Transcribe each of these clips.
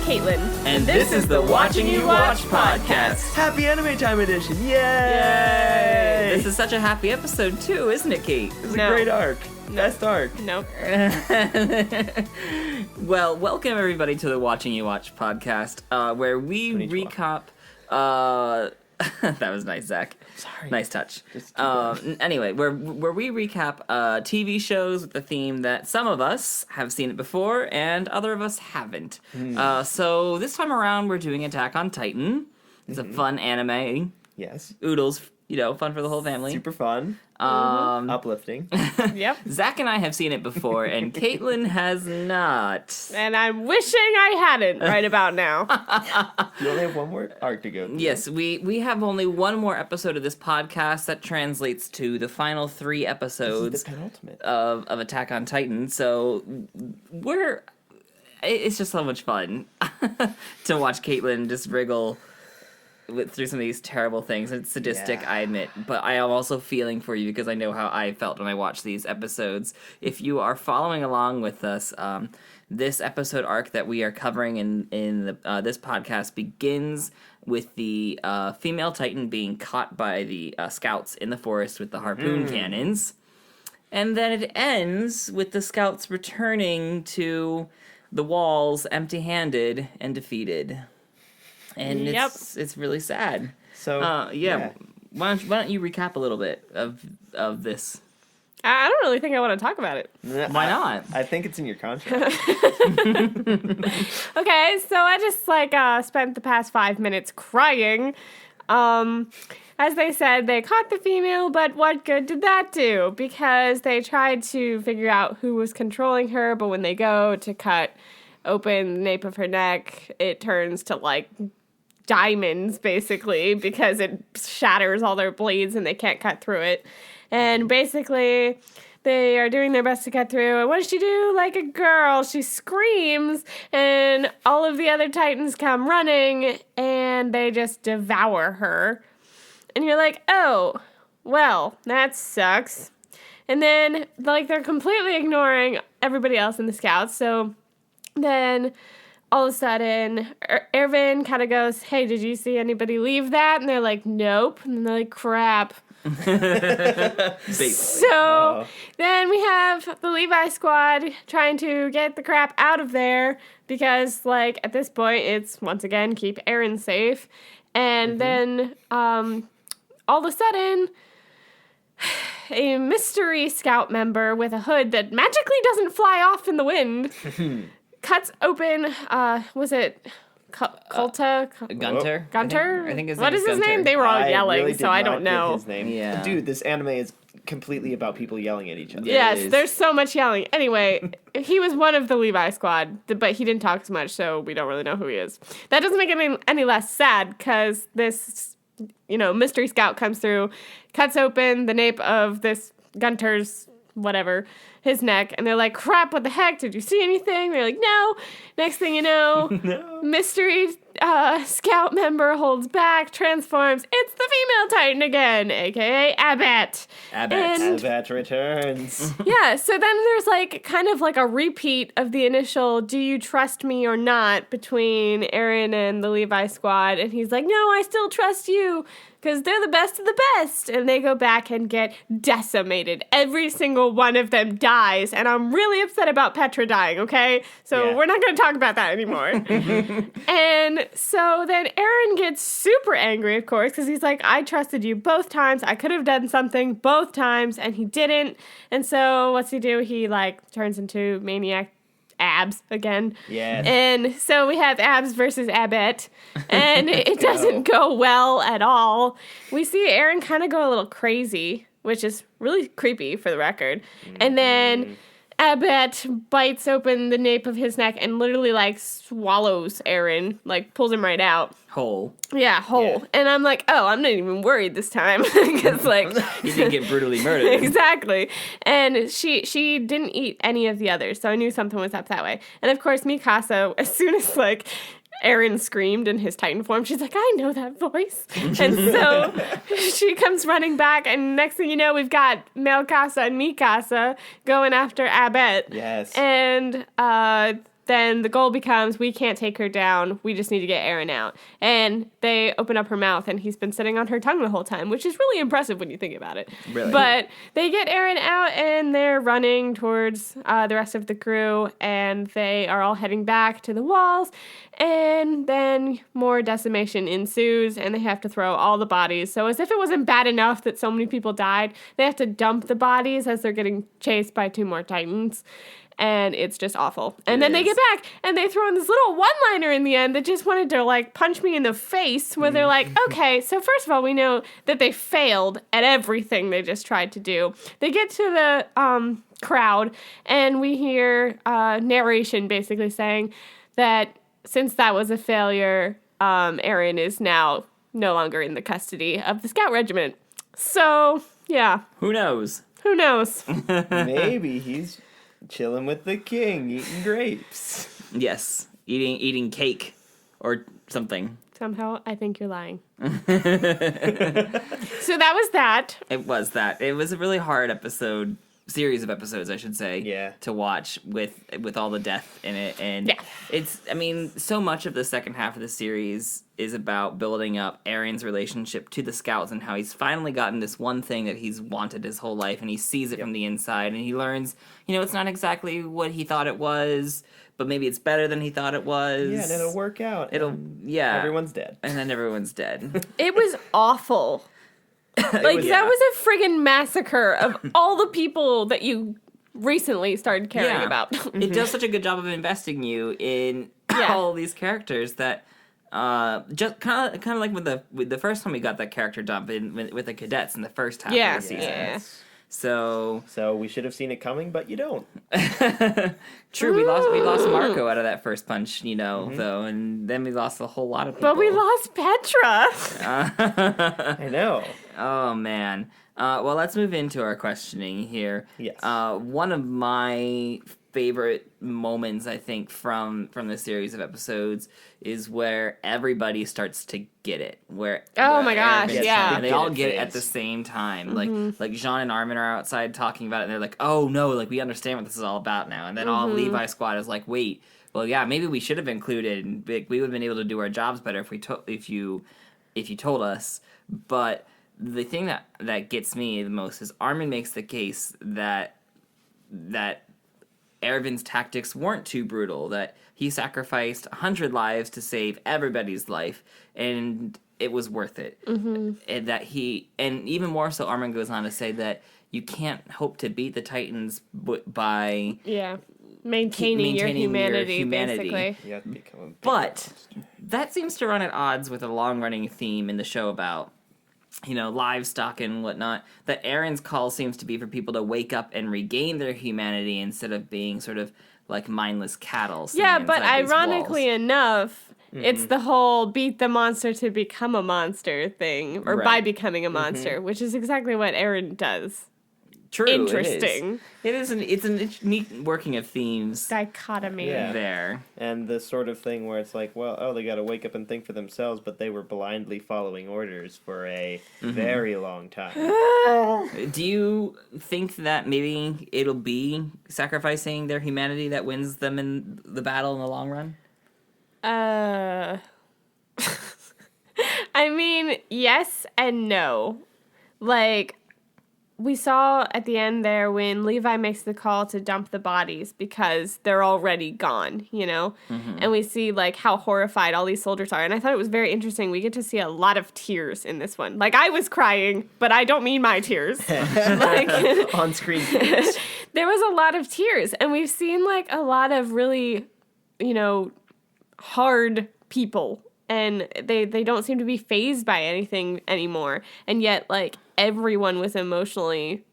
Caitlin. And this is the Watching You Watch podcast. Happy Anime Time Edition. Yay! Yay! This is such a happy episode too, isn't it, Kate? This is a great arc. Best arc. Nope. Well, welcome everybody to the Watching You Watch podcast, where we recap... that was nice, Zach. Sorry. Nice touch. Anyway, where we recap TV shows with the theme that some of us have seen it before and other of us haven't. So this time around, we're doing Attack on Titan. It's a fun anime. Yes. Oodles, fun for the whole family. Super fun. Uplifting. Yep. Zach and I have seen it before, and Caitlin has not. And I'm wishing I hadn't right about now. You only have one more arc to go through. Yes, we have only one more episode of this podcast that translates to the final 3 episodes This is the penultimate. of Attack on Titan. So it's just so much fun to watch Caitlin just wriggle through some of these terrible things. It's sadistic, Yeah. I admit, but I am also feeling for you because I know how I felt when I watched these episodes. If you are following along with us, this episode arc that we are covering in this podcast begins with the female Titan being caught by the scouts in the forest with the harpoon cannons, and then it ends with the scouts returning to the walls empty-handed and defeated. And Yep. it's really sad. So, yeah. Why don't you recap a little bit of this? I don't really think I want to talk about it. Why not? I think it's in your contract. Okay, so I just spent the past 5 minutes crying. As they said, they caught the female, but what good did that do? Because they tried to figure out who was controlling her, but when they go to cut open the nape of her neck, it turns to diamonds, basically, because it shatters all their blades and they can't cut through it. And basically, they are doing their best to cut through. And what does she do? Like a girl, she screams, and all of the other Titans come running, and they just devour her. And you're like, oh, well, that sucks. And then, they're completely ignoring everybody else in the scouts, so then all of a sudden, Erwin kind of goes, hey, did you see anybody leave that? And they're like, nope. And they're like, crap. So then we have the Levi squad trying to get the crap out of there because, at this point, it's, once again, keep Eren safe. And then all of a sudden, a mystery scout member with a hood that magically doesn't fly off in the wind cuts open, was it Kulta? Gunter? Gunter? I think his What name is his Gunter. name? They were all yelling, really did so I not don't get know. his name. Yeah. Dude, this anime is completely about people yelling at each other. Yes, is. there's so much yelling. Anyway, he was one of the Levi squad, but he didn't talk as much, so we don't really know who he is. That doesn't make it any less sad, because this, mystery scout comes through, cuts open the nape of this Gunter's whatever, his neck, and they're like, crap, what the heck, did you see anything? They're like, no. Next thing you know, mystery scout member holds back, transforms, it's the female Titan again, aka Abet. Abet returns. Yeah, so then there's kind of a repeat of the initial do you trust me or not between Eren and the Levi squad, and he's like, no, I still trust you, because they're the best of the best. And they go back and get decimated. Every single one of them dies. And I'm really upset about Petra dying, okay? So we're not going to talk about that anymore. And so then Eren gets super angry, of course, because he's like, I trusted you both times. I could have done something both times, and he didn't. And so what's he do? He, turns into Maniac Abs again. Yeah. And so we have Abs versus Abet, and it doesn't go well at all. We see Eren kind of go a little crazy, which is really creepy for the record. And then Abet bites open the nape of his neck and literally swallows Eren, pulls him right out. Whole. Yeah, whole. Yeah. And I'm like, oh, I'm not even worried this time because He didn't get brutally murdered. Exactly. And she didn't eat any of the others, so I knew something was up that way. And of course, Mikasa, as soon as Eren screamed in his Titan form, she's like, I know that voice. And so she comes running back, and next thing you know, we've got Melkasa and Mikasa going after Abet. Yes. And then the goal becomes, we can't take her down. We just need to get Eren out. And they open up her mouth, and he's been sitting on her tongue the whole time, which is really impressive when you think about it. Really? But they get Eren out, and they're running towards the rest of the crew, and they are all heading back to the walls. And then more decimation ensues, and they have to throw all the bodies. So as if it wasn't bad enough that so many people died, they have to dump the bodies as they're getting chased by 2 more Titans. And it's just awful. And then they get back, and they throw in this little one-liner in the end that just wanted to, like, punch me in the face, where they're like, okay, so first of all, we know that they failed at everything they just tried to do. They get to the crowd, and we hear narration basically saying that since that was a failure, Eren is now no longer in the custody of the Scout Regiment. So, yeah. Who knows? Who knows? Maybe he's chilling with the king, eating grapes. Yes, eating cake or something. Somehow, I think you're lying. So that was that. It was that. It was a really hard series of episodes, I should say, Yeah. to watch with all the death in it. And it's, I mean, so much of the second half of the series is about building up Eren's relationship to the Scouts and how he's finally gotten this one thing that he's wanted his whole life, and he sees it from the inside, and he learns, it's not exactly what he thought it was, but maybe it's better than he thought it was. Yeah, and it'll work out. Everyone's dead. And then everyone's dead. It was awful. That was a friggin' massacre of all the people that you recently started caring about. It does such a good job of investing you in all these characters that just kind of like with the first time we got that character dump with the cadets in the first half of the season. Yeah. So we should have seen it coming, but you don't. True, we lost Marco out of that first punch, though, and then we lost a whole lot of people. But we lost Petra. I know. Oh man. Well, let's move into our questioning here. Yes. One of my favorite moments, I think, from the series of episodes is where everybody starts to get it. Oh my gosh, and they all get it at the same time. Like Jean and Armin are outside talking about it, and they're like, "Oh no, like we understand what this is all about now." And then all Levi's squad is like, "Wait, well, yeah, maybe we should have included, and we would have been able to do our jobs better if you told us." But the thing that gets me the most is Armin makes the case that Erwin's tactics weren't too brutal, that he sacrificed 100 lives to save everybody's life, and it was worth it. And and even more so, Armin goes on to say that you can't hope to beat the Titans by maintaining your humanity, basically. You have to become a big But monster. that seems to run at odds with a long-running theme in the show about livestock and whatnot, that Eren's call seems to be for people to wake up and regain their humanity instead of being sort of like mindless cattle. Yeah, but ironically enough, it's the whole beat the monster to become a monster thing, or by becoming a monster, which is exactly what Eren does. True, Interesting. It's a neat working of themes Dichotomy. there. And the sort of thing where it's like, well, they got to wake up and think for themselves, but they were blindly following orders for a very long time. Do you think that maybe it'll be sacrificing their humanity that wins them in the battle in the long run? I mean, yes and no. Like, we saw at the end there when Levi makes the call to dump the bodies because they're already gone, And we see, like, how horrified all these soldiers are. And I thought it was very interesting. We get to see a lot of tears in this one. Like, I was crying, but I don't mean my tears. On-screen. There was a lot of tears. And we've seen, like, a lot of really, hard people. And they don't seem to be fazed by anything anymore. And yet, like, everyone was emotionally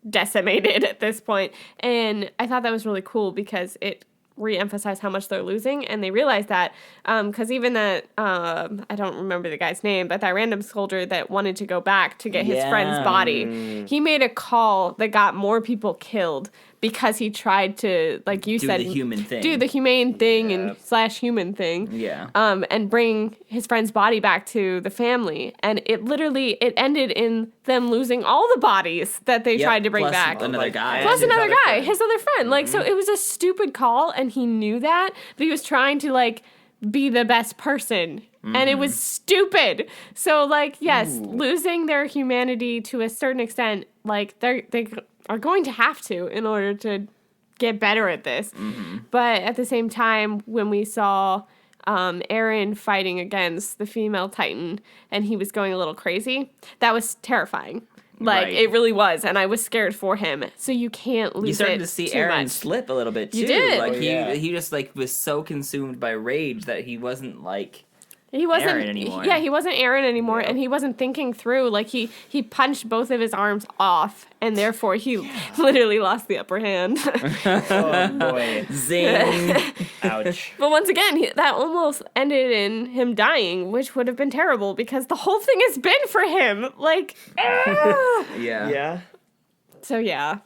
decimated at this point. And I thought that was really cool because it re-emphasized how much they're losing. And they realized that because even that, I don't remember the guy's name, but that random soldier that wanted to go back to get his friend's body, he made a call that got more people killed because he tried to, like you said, do the humane thing. Do the humane thing and / human thing. Yeah. And bring his friend's body back to the family. And it ended in them losing all the bodies that they tried to bring plus back. another guy. Plus his another other guy, friend. his other friend. Like, so it was a stupid call, and he knew that, but he was trying to, like, be the best person. And it was stupid. So, like, yes, losing their humanity to a certain extent, like, they are going to have to in order to get better at this. But at the same time, when we saw Eren fighting against the female Titan and he was going a little crazy, that was terrifying. Like, Right. it really was, and I was scared for him. So you can't lose it You started to see too Eren much. slip a little bit too. You did. Like Oh, he just like was so consumed by rage that he wasn't like He wasn't Eren anymore. Yeah, he wasn't Eren anymore, Yep. and he wasn't thinking through. Like he punched both of his arms off, and therefore he literally lost the upper hand. Oh boy. zing. Ouch. But once again, that almost ended in him dying, which would have been terrible because the whole thing has been for him. Like, Yeah. Yeah. so yeah.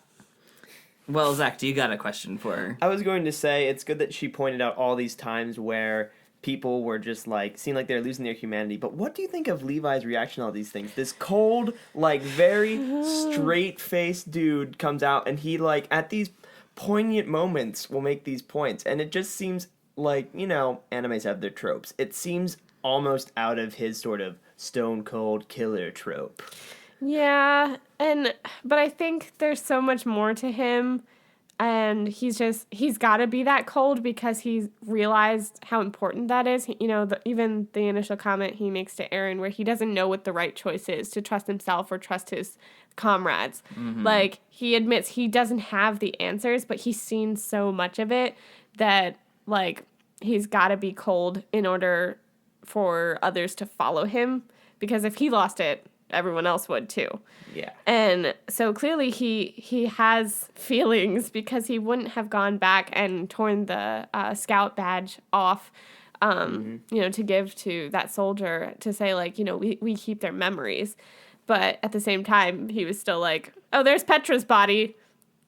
Well, Zach, do you got a question for her? I was going to say it's good that she pointed out all these times where people were just like seemed like they're losing their humanity. But what do you think of Levi's reaction to all these things? This cold, like very straight-faced dude comes out and he like at these poignant moments will make these points, and it just seems like, you know, animes have their tropes. It seems almost out of his sort of stone cold killer trope. Yeah, but I think there's so much more to him, and he's got to be that cold because he's realized how important that is. You know, even the initial comment he makes to Eren where he doesn't know what the right choice is, to trust himself or trust his comrades. Like, he admits he doesn't have the answers, but he's seen so much of it that, like, he's got to be cold in order for others to follow him, because if he lost it, everyone else would too. Yeah. And so clearly he has feelings, because he wouldn't have gone back and torn the scout badge off, you know, to give to that soldier to say, like, you know, we keep their memories. But at the same time, he was still like, oh, there's Petra's body.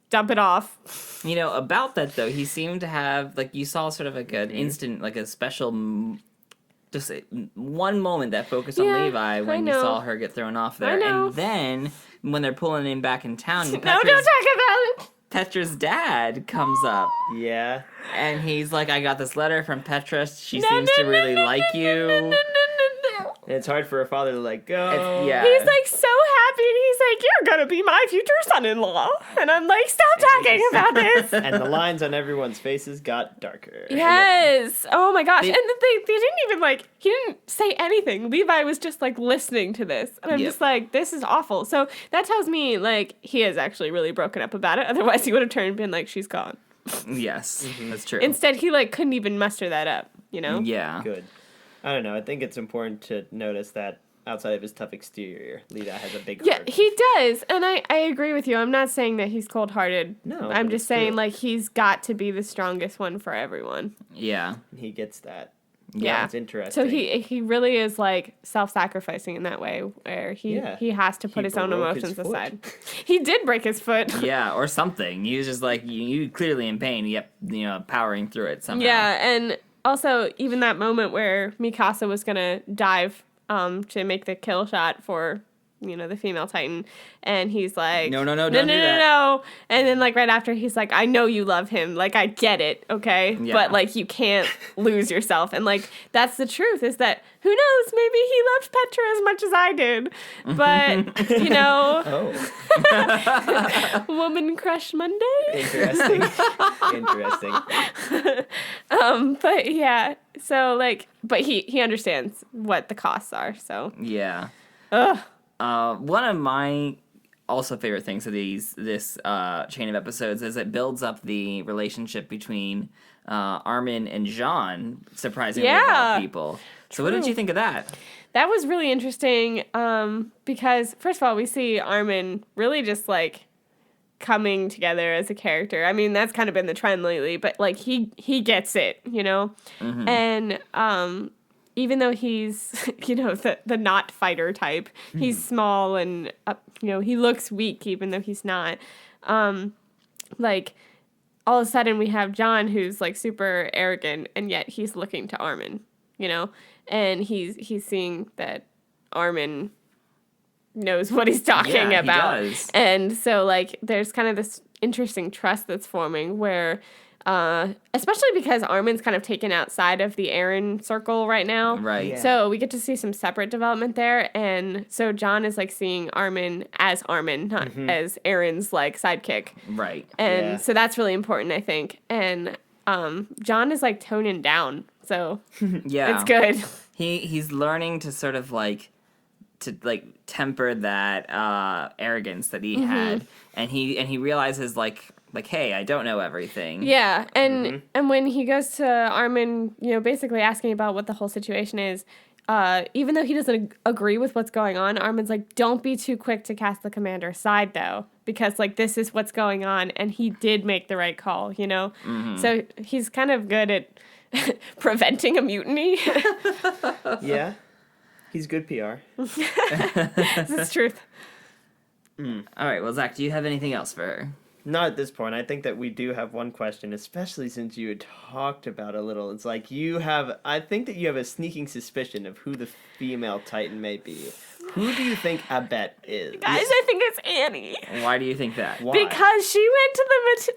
Dump it off. You know, about that though, he seemed to have like you saw sort of like an instant, like a special. Just one moment that focused on Yeah, Levi when I you know. saw her get thrown off there. know. And then when they're pulling him back in town, No, don't talk about it. Petra's dad comes up Yeah. and he's like, I got this letter from Petra. She No, seems no, to really no, like no, you. no, no, no, no. And it's hard for a father to let go. Yeah. He's like so happy, and he's like, "You're gonna be my future son-in-law," and I'm like, "Stop talking about this." And the lines on everyone's faces got darker. Yes. Oh my gosh. They- And they didn't even like, he didn't say anything. Levi was just like listening to this. And I'm Yep. just like, this is awful. So that tells me like he is actually really broken up about it. Otherwise he would have turned and been like, she's gone. Yes, that's true. Instead he like couldn't even muster that up, you know? Yeah. Good. I don't know. I think it's important to notice that outside of his tough exterior, Levi has a big Yeah, heart. he does. And I agree with you. I'm not saying that he's cold-hearted. No, I'm but just it's saying true. like he's got to be the strongest one for everyone. Yeah. He gets that. Yeah. It's interesting. So he really is like self-sacrificing in that way, where he has to put He his own broke his emotions foot. aside. He did break his foot. Yeah, or something. He was just like you clearly in pain, yet you know, powering through it somehow. Yeah, and also even that moment where Mikasa was gonna dive to make the kill shot for, you know, the female Titan, and he's like, No, don't no, do that. no, and then like right after he's like, I know you love him, like I get it, okay, Yeah. but like you can't lose yourself, and like that's the truth, is that who knows, maybe he loved Petra as much as I did, but you know, Oh, woman crush Monday. interesting. Interesting. But yeah, so like, but he understands what the costs are, so Yeah. ugh. One of my also favorite things of this chain of episodes is it builds up the relationship between Armin and Jean, surprisingly of all Yeah. people. So what did you think of that? That was really interesting, because first of all, we see Armin really just like coming together as a character. I mean, that's kind of been the trend lately, but like he gets it, you know? And even though he's, you know, the not fighter type, he's small and, you know, he looks weak even though he's not. like, all of a sudden we have John who's, like, super arrogant, and yet he's looking to Armin, you know? And he's seeing that Armin knows what he's talking about. He does. And so, like, there's kind of this interesting trust that's forming where, especially because Armin's kind of taken outside of the Eren circle right now. Right. Yeah. So we get to see some separate development there. And so John is, like, seeing Armin, not as Eren's, like, sidekick. Right. And Yeah. so that's really important, I think. And John is, like, toning down. So Yeah. it's good. He's learning to sort of like temper that arrogance that he had, and he realizes like hey, I don't know everything. Yeah, and when he goes to Armin, you know, basically asking about what the whole situation is, even though he doesn't agree with what's going on, Armin's like, don't be too quick to cast the commander aside, though, because, like, this is what's going on, and he did make the right call, you know? So he's kind of good at preventing a mutiny. Yeah. He's good PR. This is truth. All right. Well, Zach, do you have anything else for her? Not at this point. I think that we do have one question, especially since you had talked about a little. It's like I think that you have a sneaking suspicion of who the female Titan may be. Who do you think Abet is? Guys, I think it's Annie. Why do you think that? Why? Because she went to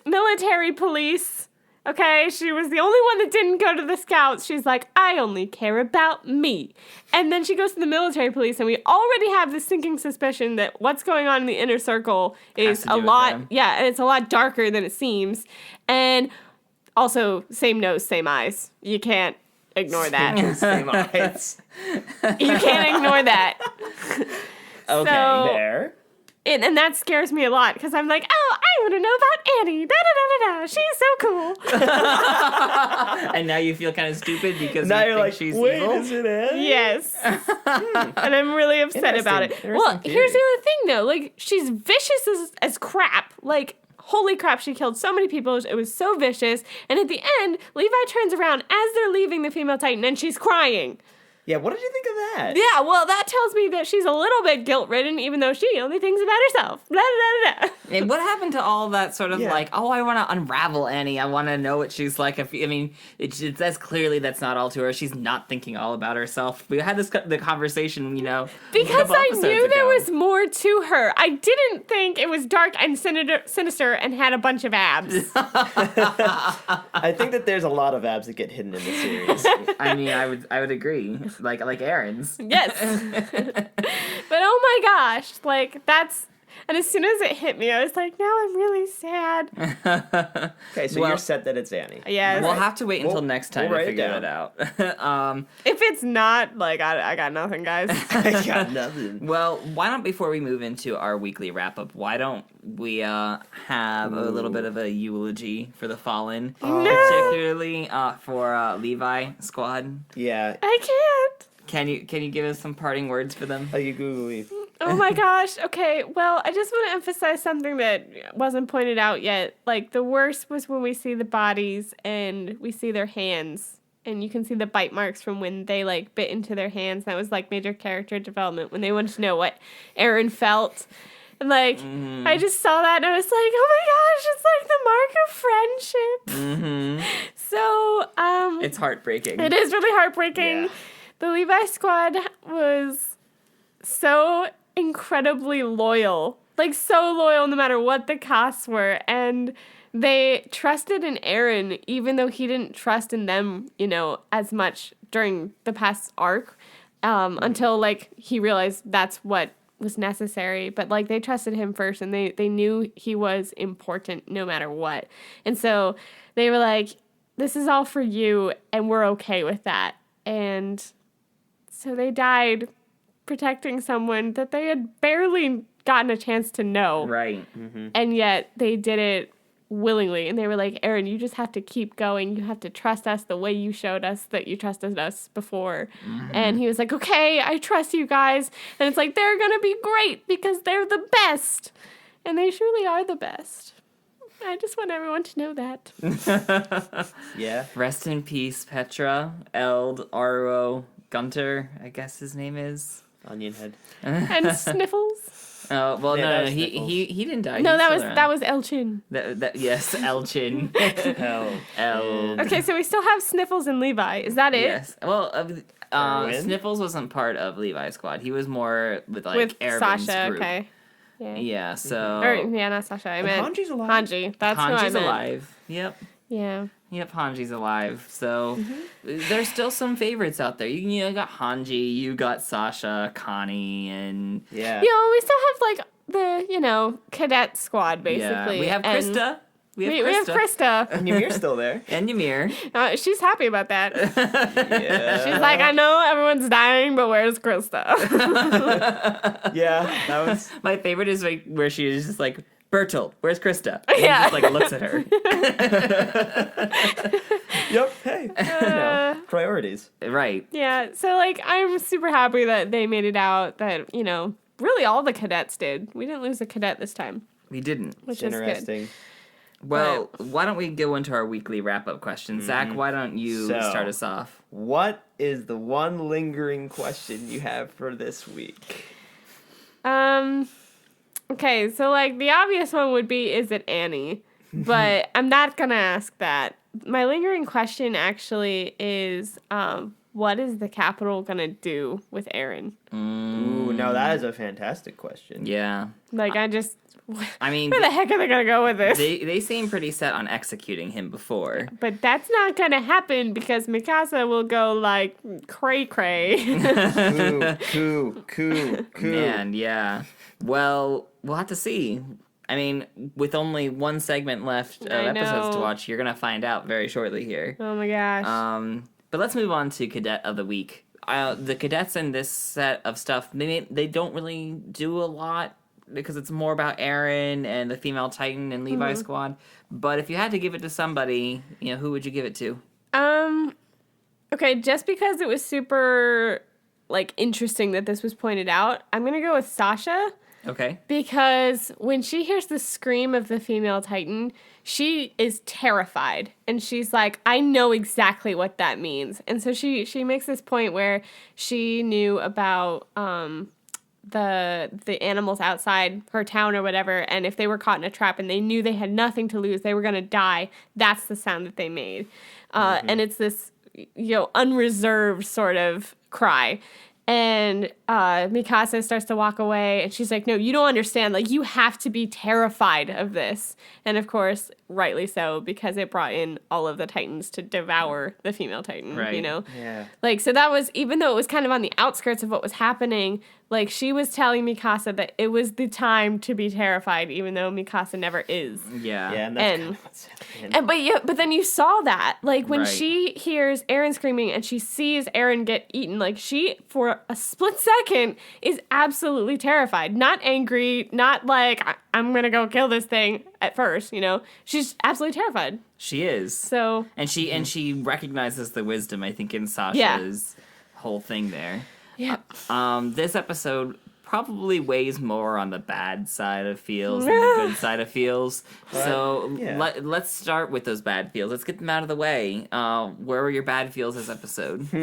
the military police. Okay, she was the only one that didn't go to the scouts. She's like, I only care about me. And then she goes to the military police, and we already have this sinking suspicion that what's going on in the inner circle is to do a with lot, them. yeah, and it's a lot darker than it seems. And also, same nose, same eyes. You can't ignore that. Same eyes. You can't ignore that. Okay. So- There. And that scares me a lot because I'm like, oh, I want to know about Annie. Da-da-da-da-da. She's so cool. And now you feel kind of stupid because Now you you're think like, she's wait, evil. is it Annie? Yes. And I'm really upset about it. Interesting Well, here's the theory. other thing, though. Like, she's vicious as crap. Like, holy crap, she killed so many people. It was so vicious. And at the end, Levi turns around as they're leaving the female Titan, and she's crying. Yeah, what did you think of that? Yeah, well, that tells me that she's a little bit guilt-ridden, even though she only thinks about herself. Blah, blah, blah, blah. And what happened to all that sort of Yeah. like, oh, I want to unravel Annie. I want to know what she's like. I mean, it says clearly that's not all to her. She's not thinking all about herself. We had the conversation, you know, a Because couple I episodes knew there ago. was more to her. I didn't think it was dark and sinister and had a bunch of abs. I think that there's a lot of abs that get hidden in the series. I mean, I would agree. Like Aaron's. Yes. But oh my gosh, like that's, and as soon as it hit me, I was like, now I'm really sad. Okay, so Well- you're set that it's Annie. Yes. We'll have to wait until We'll- next time we'll to write it figure it out. If it's not, like, I got nothing, guys. I got nothing. Well, why don't, before we move into our weekly wrap up, why don't we have a little bit of a eulogy for the fallen, particularly for Levi Squad? Yeah. I can't. Can you give us some parting words for them? Oh, you googly. Oh my gosh. Okay, well, I just want to emphasize something that wasn't pointed out yet. Like, the worst was when we see the bodies and we see their hands. And you can see the bite marks from when they, like, bit into their hands. That was, like, major character development when they wanted to know what Eren felt. And, like, I just saw that and I was like, oh my gosh, it's like the mark of friendship. So, It's heartbreaking. it is really heartbreaking. Yeah. The Levi Squad was so incredibly loyal. Like, so loyal no matter what the costs were. And they trusted in Eren, even though he didn't trust in them, you know, as much during the past arc. Until, like, he realized that's what was necessary. But, like, they trusted him first, and they knew he was important no matter what. And so they were like, this is all for you, and we're okay with that. And so they died protecting someone that they had barely gotten a chance to know. Right. And yet they did it willingly. And they were like, Eren, you just have to keep going. You have to trust us the way you showed us that you trusted us before. And he was like, okay, I trust you guys. And it's like, they're going to be great because they're the best. And they truly are the best. I just want everyone to know that. Yeah. Rest in peace, Petra, Eld, Aro, Gunter, I guess his name is. Onion head. And Sniffles. Oh well, Yeah, no, that no, was he Sniffles. he didn't die. No, He's that still was around. that was Elchin. Yes, Elchin. Hell. El. Okay, so we still have Sniffles and Levi. Is that it? Yes. Well, Erwin? Sniffles wasn't part of Levi's squad. He was more with like With Erwin's Sasha. group. Okay. Yeah. Yeah. So. Or yeah, not Sasha. I meant Hanji's alive. Hanji. That's who I Hanji's meant. alive. Yep. Yeah. Yep, Hanji's alive. So Mm-hmm. there's still some favorites out there. You got Hanji, you got Sasha, Connie, and Yeah. We still have like the cadet squad basically. yeah, we have and Krista. We have Krista. And Ymir's still there. And Ymir. She's happy about that. Yeah. She's like, I know everyone's dying, but where's Krista? Yeah, that was. My favorite is like where she is just like, Bertolt, where's Krista? And Yeah. he just like looks at her. Yep. Hey. Priorities. Right. Yeah, so like I'm super happy that they made it out. That really all the cadets did. We didn't lose a cadet this time, We didn't. which is good. Interesting. Well, why don't we go into our weekly wrap-up question? Zach, why don't you So- start us off? What is the one lingering question you have for this week? Okay, so like the obvious one would be, is it Annie? But I'm not gonna ask that. My lingering question actually is, what is the Capitol gonna do with Aaron? Ooh, no, that is a fantastic question. Yeah. Like I mean, where the heck are they gonna go with this? they seem pretty set on executing him before. But that's not gonna happen because Mikasa will go like cray cray. Coo. Man, yeah. Well, we'll have to see. I mean, with only one segment left of I episodes to know. watch, you're gonna find out very shortly here. Oh my gosh. But let's move on to Cadet of the Week. The cadets in this set of stuff, they don't really do a lot because it's more about Aaron and the female Titan and Levi's squad. But if you had to give it to somebody, who would you give it to? Okay, just because it was super like interesting that this was pointed out, I'm gonna go with Sasha. Okay. Because when she hears the scream of the female Titan, she is terrified. And she's like, I know exactly what that means. And so she makes this point where she knew about the animals outside her town or whatever, and if they were caught in a trap and they knew they had nothing to lose, they were going to die, that's the sound that they made. And it's this, unreserved sort of cry. And Mikasa starts to walk away, and she's like, no, you don't understand. Like, you have to be terrified of this. And, of course, rightly so, because it brought in all of the Titans to devour the female Titan, Right. Yeah. Like, so that was, even though it was kind of on the outskirts of what was happening, like, she was telling Mikasa that it was the time to be terrified, even though Mikasa never is. Yeah. Yeah, and that's And- kind of what's happening. But then you saw that, like when Right. she hears Aaron screaming and she sees Aaron get eaten, like she for a split second is absolutely terrified, not angry, not like I'm gonna go kill this thing at first, she's absolutely terrified. She is. So And she recognizes the wisdom, I think, in Sasha's whole thing there. yeah, This episode probably weighs more on the bad side of feels than the good side of feels. So yeah. let's start with those bad feels. Let's get them out of the way. Where were your bad feels this episode? oh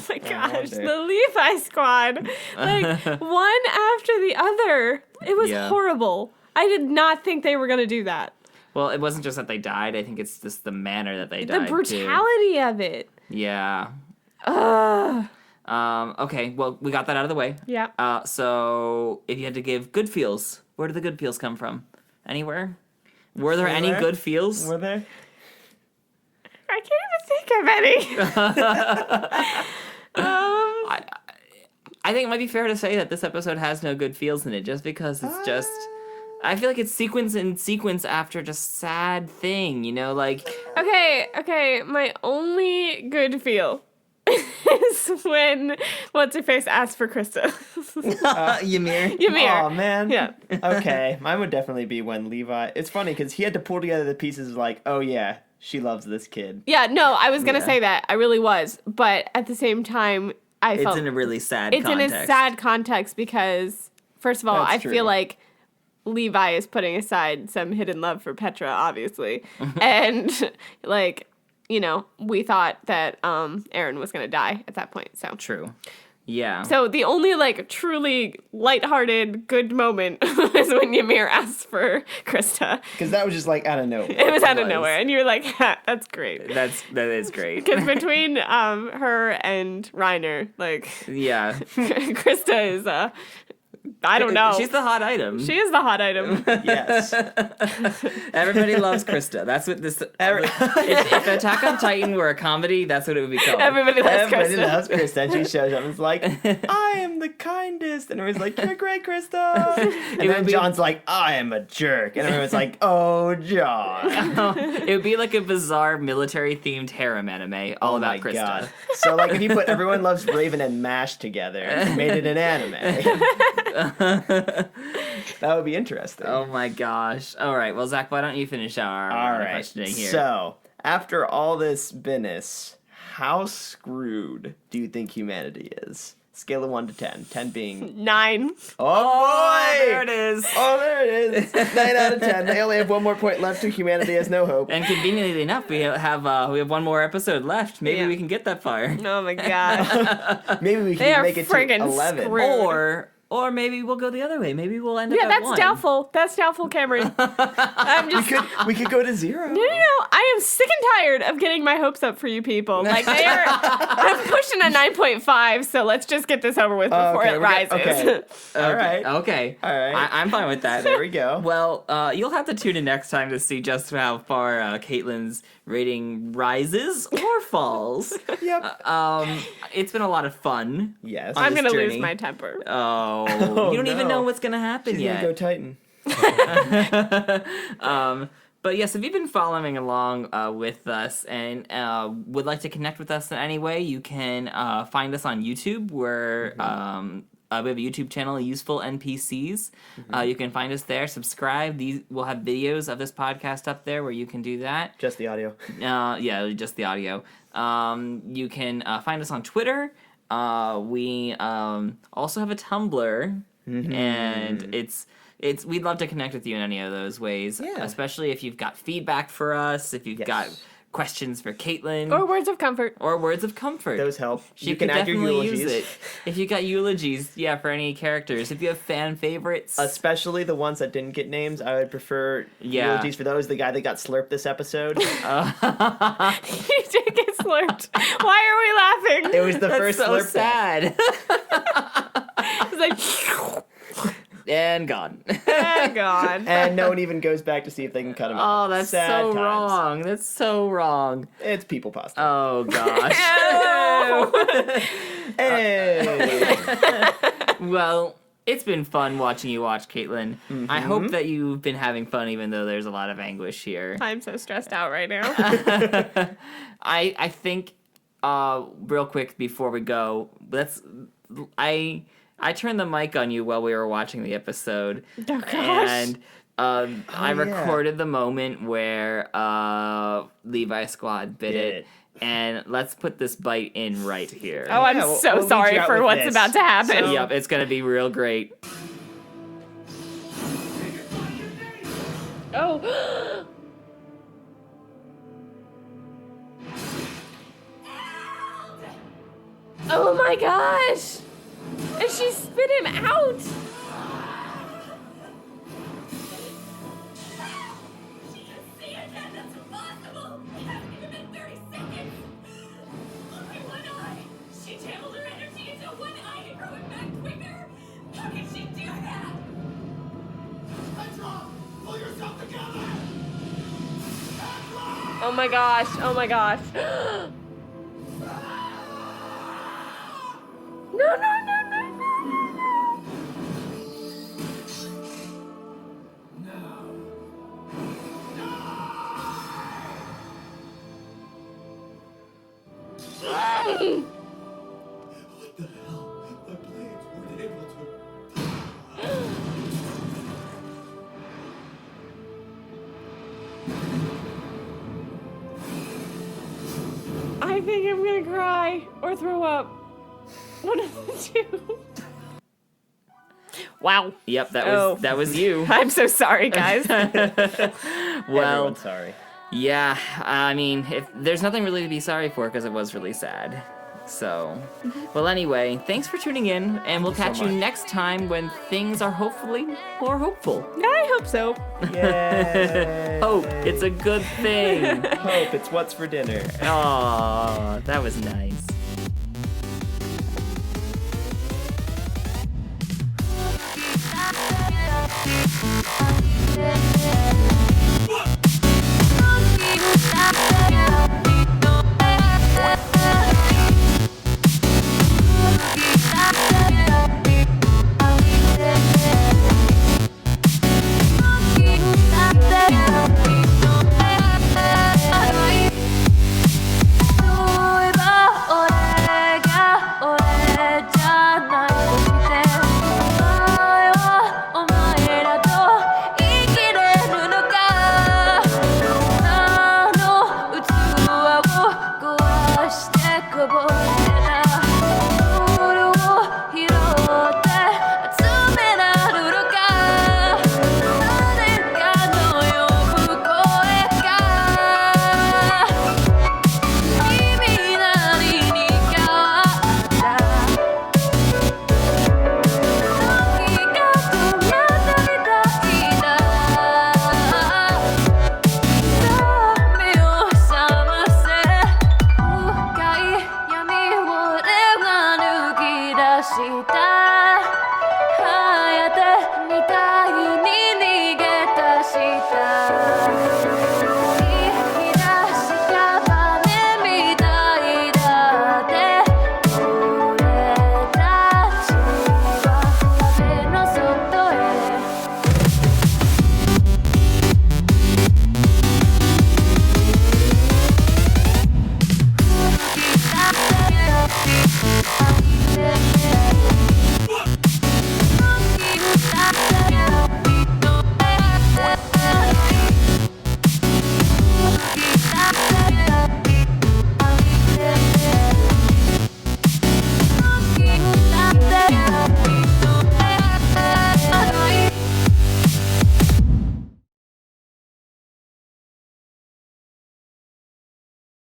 my gosh, wonder. the Levi squad, like one after the other, it was Yeah. horrible. I did not think they were gonna do that. Well, it wasn't just that they died. I think it's just the manner that they The died. brutality of it. Too. Yeah. Ugh. Okay. Well, we got that out of the way. Yeah. So if you had to give good feels, where did the good feels come from? Anywhere? Were there any Anywhere? good feels? Were there? I can't even think of any. I think it might be fair to say that this episode has no good feels in it, just because it's just. I feel like it's sequence in sequence after just sad thing, like. Okay. My only good feel is when what's her face asked for Krista. Ymir. Ymir. Oh man. Yeah. Okay, mine would definitely be when Levi. It's funny because he had to pull together the pieces. Like, oh yeah, she loves this kid. Yeah. No, I was gonna Yeah. say that. I really was, but at the same time, I It's felt in a really sad it's context. in a sad context because first of all, That's I true. feel like Levi is putting aside some hidden love for Petra, obviously, and like we thought that Aaron was gonna die at that point. So True. Yeah. So the only like truly lighthearted good moment is when Ymir asks for Krista. Because that was just like out of nowhere. It was out of nowhere, and you're like, ha, that's great. that is great. Because between her and Reiner, like, Yeah. Krista is I don't know. She's the hot item. She is the hot item. Yes. Everybody loves Krista. That's what this. If Attack on Titan were a comedy, that's what it would be called. Everybody loves Everybody Krista. loves Krista. And she shows up and is like, I am the kindest. And everyone's like, you're great, Krista. And then John's like, I am a jerk. And everyone's like, oh, John. It would be like a bizarre military-themed harem anime all about Krista. God. So, like, if you put Everyone Loves Raven and MASH together and made it an anime, that would be interesting. Oh my gosh. All right. Well, Zach, why don't you finish our questioning here? So, after all this business, how screwed do you think humanity is? Scale of 1 to 10. 10 being 9. Oh boy! There it is. Oh, there it is. 9 out of 10. They only have one more point left to humanity has no hope. And conveniently enough, we have one more episode left. Maybe we can get that far. Oh my god. Maybe we They can are make it to friggin' 11. screwed. Or maybe we'll go the other way. Maybe we'll end up Yeah, at that's 1. doubtful. That's doubtful, Cameron. I'm just. We could go to 0. No. I am sick and tired of getting my hopes up for you people. Like, they are. I'm pushing a 9.5, so let's just get this over with before it rises. Okay. All right. Okay. All right. I'm fine with that. There we go. Well, you'll have to tune in next time to see just how far Caitlin's rating rises or falls. Yep. It's been a lot of fun. Yes. I'm going to journey. lose my temper. Oh, Oh, you don't even no. know what's gonna happen She's yet. gonna go Titan. But yes, if you've been following along with us and would like to connect with us in any way, you can find us on YouTube. Where we have a YouTube channel, Useful NPCs. You can find us there. Subscribe. We'll have videos of this podcast up there where you can do that. Just the audio. Yeah, just the audio. You can find us on Twitter. We also have a Tumblr, and it's we'd love to connect with you in any of those ways. Yeah. Especially if you've got feedback for us, if you've got questions for Caitlin, Or words of comfort. or words of comfort. Those help. You You can add your definitely eulogies. use it. If you got eulogies, yeah, for any characters. If you have fan favorites, Especially the ones that didn't get names, I would prefer eulogies for those. The guy that got slurped this episode. You did get slurped. Why are we laughing? It was the that's first so slurp. sad. It's like, And gone. oh god. And no one even goes back to see if they can cut him out. Oh, that's Sad so times. wrong. That's so wrong. It's people pasta. Oh gosh. Hey. Well, it's been fun watching you watch, Caitlin. I hope that you've been having fun, even though there's a lot of anguish here. I'm so stressed out right now. I think real quick before we go, I turned the mic on you while we were watching the episode. Oh gosh. And I yeah. recorded the moment where Levi Squad bit Did it. it. And let's put this bite in right here. Oh, I'm Yeah, so we'll lead sorry you out for with what's this. about to happen. So- Yep, it's gonna be real great. Oh. Oh my gosh! And she spit him out! She can see again, that's impossible! It hasn't even been 30 seconds! Only one eye! She channeled her energy into one eye to grow it back quicker! How can she do that? Petra! Pull yourself together! Oh my gosh, oh my gosh. No, no, no, no, no, no, no. What the hell? My blades weren't able to. I think I'm gonna cry or throw up. One of the two. Wow. Yep, Oh. that was you. I'm so sorry, guys. Everyone's sorry. Yeah, I mean, if there's nothing really to be sorry for because it was really sad. So, well, anyway, thanks for tuning in, and we'll catch you much. next time when things are hopefully more hopeful. I hope so. Yay. Hope, it's a good thing. Hope, it's what's for dinner. Aw, that was nice.